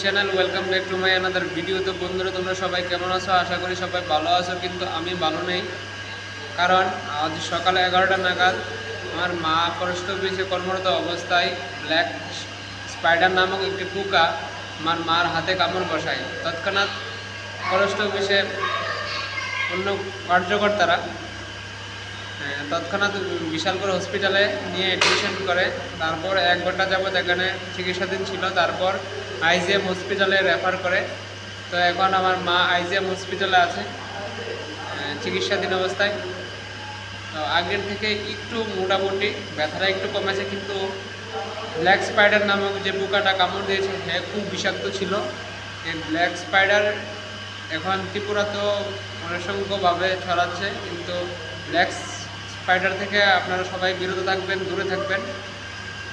Channel, welcome back to my another video. তো বন্ধুরা, তোমরা সবাই কেমন আছো? আশা করি সবাই ভালো আছো, কিন্তু আমি ভালো নেই। কারণ আজ সকালে 11টা নাগাদ আমার মা ফরেস্ট অফিসে কর্মরত অবস্থায় ব্ল্যাক স্পাইডার নামক একটি পোকা আমার মার হাতে কামড় বসায়। তৎক্ষণাৎ ফরেস্ট অফিসে অন্য কার্যকর্তারা তৎক্ষণাৎ বিশালগড় হসপিটালে নিয়ে অ্যাডমিশন করে। তারপর 1 ঘন্টা যাবৎ এখানে চিকিৎসাধীন ছিল। তারপর আইজিএম হসপিটালে রেফার করে। তো এখন আমার মা আইজিএম হসপিটালে আছে চিকিৎসাধীন অবস্থায়। তো আগের থেকে একটু মোটামুটি ব্যথাটা একটু কমেছে, কিন্তু ব্ল্যাক স্পাইডার নামক যে পোকাটা কামড় দিয়েছে হ্যাঁ খুব বিষাক্ত ছিল। এই ব্ল্যাক স্পাইডার এখন ত্রিপুরা তো অসংখ্যভাবে ছড়াচ্ছে, কিন্তু ব্ল্যাক স্পাইডার থেকে আপনারা সবাই বিরত থাকবেন, দূরে থাকবেন।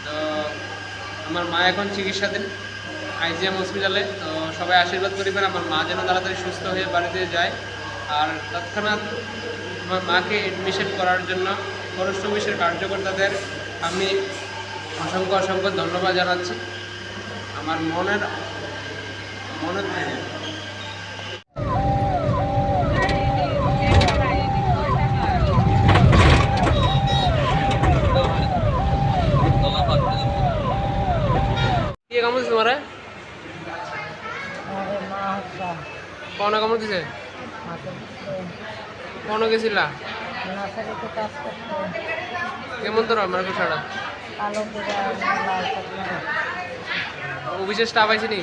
তো আমার মা এখন চিকিৎসাধীন আইজিএম হসপিটালে। তো সবাই আশীর্বাদ করিবেন আমার মা যেন তাড়াতাড়ি সুস্থ হয়ে বাড়িতে যায়। আর তৎক্ষণাৎ আমার মাকে অ্যাডমিশন করার জন্য ফরেস্ট অফিসের কার্যকর্তাদের আমি অসংখ্য অসংখ্য ধন্যবাদ জানাচ্ছি আমার মনের থেকে। কে কামড় দিছে তোমারে? কনে কামড় দিছে? কনে গেছিলা? কেমন তোর আমার পেশাটা? অফিসের স্টাফ আইসি নি?